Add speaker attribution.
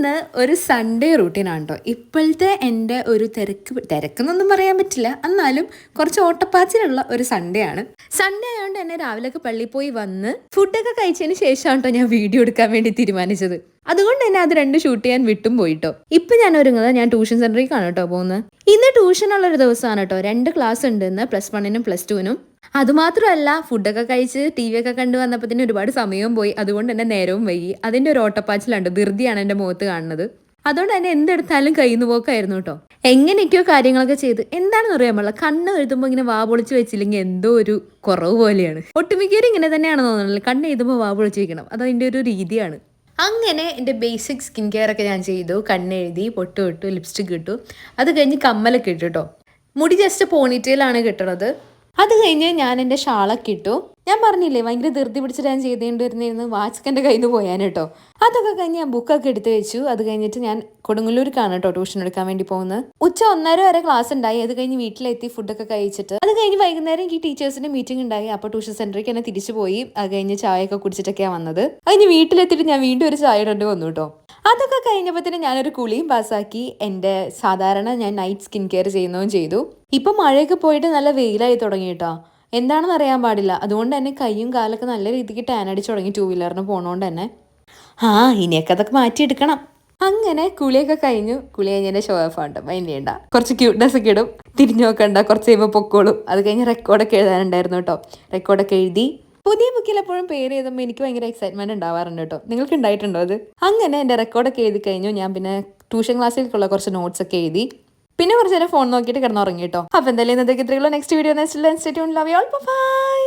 Speaker 1: ഇന്ന് ഒരു സൺഡേ റൂട്ടീനാണ് കേട്ടോ. ഇപ്പോഴത്തെ എൻ്റെ ഒരു തിരക്കെന്നൊന്നും പറയാൻ പറ്റില്ല, എന്നാലും കുറച്ച് ഓട്ടപ്പാച്ചിലുള്ള ഒരു സൺഡേ ആണ്. സൺഡേ ആയതുകൊണ്ട് തന്നെ രാവിലെയൊക്കെ പള്ളിയിൽ പോയി വന്ന് ഫുഡൊക്കെ കഴിച്ചതിന് ശേഷമാണ് കേട്ടോ ഞാൻ വീഡിയോ എടുക്കാൻ വേണ്ടി തീരുമാനിച്ചത്. അതുകൊണ്ട് തന്നെ അത് രണ്ട് ഷൂട്ട് ചെയ്യാൻ വിട്ടും പോയിട്ടോ. ഇപ്പം ഞാൻ ഒരുങ്ങുന്നത് ഞാൻ ട്യൂഷൻ സെന്ററിലേക്കാണ് കേട്ടോ പോകുന്നത്. ഇന്ന് ട്യൂഷനുള്ളൊരു ദിവസമാണ് കേട്ടോ. 2 ക്ലാസ് ഉണ്ട് ഇന്ന്, +1-നും +2-നും. അതുമാത്രമല്ല, ഫുഡൊക്കെ കഴിച്ച് TV ഒക്കെ കണ്ടു വന്നപ്പോൾ തന്നെ ഒരുപാട് സമയവും പോയി. അതുകൊണ്ട് തന്നെ നേരവും വൈകി. അതിൻ്റെ ഒരു ഓട്ടപ്പാച്ചിലുണ്ട്, ധൃതിയാണ് എൻ്റെ മുഖത്ത് കാണുന്നത്. അതുകൊണ്ട് തന്നെ എന്തെടുത്താലും കയ്യിന്ന് പോക്കായിരുന്നു കേട്ടോ. എങ്ങനെയൊക്കെയോ കാര്യങ്ങളൊക്കെ ചെയ്ത് എന്താണെന്ന് അറിയാൻ പാടില്ല, കണ്ണ് എഴുതുമ്പോൾ ഇങ്ങനെ വാ പൊളിച്ച് വെച്ചില്ലെങ്കിൽ എന്തോ ഒരു കുറവ് പോലെയാണ്. ഒട്ടുമിക്കവരും ഇങ്ങനെ തന്നെയാണ് തോന്നുന്നത്, കണ്ണ് എഴുതുമ്പോൾ വാ പൊളിച്ച് വെക്കണം, അതതിൻ്റെ ഒരു രീതിയാണ്. അങ്ങനെ എൻ്റെ ബേസിക് സ്കിൻ കെയർ ഒക്കെ ഞാൻ ചെയ്തു. കണ്ണെഴുതി, പൊട്ട് ഇട്ടു, ലിപ്സ്റ്റിക് ഇട്ടു, അത് കഴിഞ്ഞ് കമ്മലൊക്കെ ഇട്ടു കേട്ടോ. മുടി ജസ്റ്റ് പോണിറ്റെയിലാണ് കിട്ടുന്നത്. അത് കഴിഞ്ഞ് ഞാൻ എൻ്റെ ഷാളൊക്കെ ഇട്ടു. ഞാൻ പറഞ്ഞില്ലേ ഭയങ്കര ധൃതി പിടിച്ചിട്ട് ഞാൻ ചെയ്തുകൊണ്ടിരുന്നിരുന്നു, വാച്ചൊക്കെ എൻ്റെ കയ്യിൽ നിന്ന് പോയാൻ കേട്ടോ. അതൊക്കെ കഴിഞ്ഞ് ഞാൻ ബുക്കൊക്കെ എടുത്ത് വെച്ചു. അത് കഴിഞ്ഞിട്ട് ഞാൻ കൊടുങ്ങല്ലൂർക്കാണ് കേട്ടോ ട്യൂഷൻ എടുക്കാൻ വേണ്ടി പോകുന്നത്. ഉച്ച 1:30 വരെ ക്ലാസ് ഉണ്ടായി. അത് കഴിഞ്ഞ് വീട്ടിലെത്തി ഫുഡൊക്കെ കഴിച്ചിട്ട് അത് കഴിഞ്ഞ് വൈകുന്നേരം ഈ ടീച്ചേഴ്സിൻ്റെ മീറ്റിംഗ് ഉണ്ടായി. അപ്പോൾ ട്യൂഷൻ സെൻറ്ററിലേക്ക് തന്നെ തിരിച്ചു പോയി. അത് കഴിഞ്ഞ് ചായയൊക്കെ കുടിച്ചിട്ടൊക്കെയാണ് വന്നത്. കഴിഞ്ഞ് വീട്ടിലെത്തിയിട്ട് ഞാൻ വീണ്ടും ഒരു ചായ ഇടേണ്ടി വന്നു കേട്ടോ. അതൊക്കെ കഴിഞ്ഞപ്പോൾ തന്നെ ഞാനൊരു കുളിയും പാസ്സാക്കി. എൻ്റെ സാധാരണ ഞാൻ നൈറ്റ് സ്കിൻ കെയർ ചെയ്യുന്നതും ചെയ്തു. ഇപ്പം മഴയൊക്കെ പോയിട്ട് നല്ല വെയിലായി തുടങ്ങി കേട്ടോ. എന്താണെന്ന് അറിയാൻ പാടില്ല. അതുകൊണ്ട് തന്നെ കൈയും കാലൊക്കെ നല്ല രീതിക്ക് ടാൻ അടിച്ച് തുടങ്ങി, 2 വീലറിന് പോകണോണ്ട് തന്നെ. ഇനിയൊക്കെ അതൊക്കെ മാറ്റിയെടുക്കണം. അങ്ങനെ കുളിയൊക്കെ കഴിഞ്ഞു. കുളി കഴിഞ്ഞതിൻ്റെ ഷോ ഓഫ് ഉണ്ട്, മൈൻഡ് ചെയ്യണ്ട. കുറച്ച് ക്യൂട്ട്നെസ് ഒക്കെ ഇടും, തിരിഞ്ഞു നോക്കണ്ട, കുറച്ച് കഴിയുമ്പോൾ പൊക്കോളും. അത് കഴിഞ്ഞ് റെക്കോർഡൊക്കെ എഴുതാനുണ്ടായിരുന്നു കേട്ടോ. റെക്കോർഡൊക്കെ എഴുതി. പുതിയ ബുക്കിൽ എപ്പോഴും പേര് എഴുതുമ്പോൾ എനിക്ക് ഭയങ്കര എക്സൈറ്റ്മെന്റ് ഉണ്ടാവാറുണ്ട് കേട്ടോ. നിങ്ങൾക്ക് ഉണ്ടായിട്ടുണ്ടോ അത്? അങ്ങനെ എൻ്റെ റെക്കോർഡൊക്കെ എഴുതി കഴിഞ്ഞു. ഞാൻ പിന്നെ ട്യൂഷൻ ക്ലാസ്സിലേക്കുള്ള കുറച്ച് നോട്ട്സ് ഒക്കെ എഴുതി. പിന്നെ കുറച്ച് നേരം ഫോൺ നോക്കിയിട്ട് കിടന്നുറങ്ങി കേട്ടോ. അപ്പോൾ എന്തായാലും ഇന്നത്തേക്ക് ഇത്രയുള്ളൂ. Next video next love you all, by.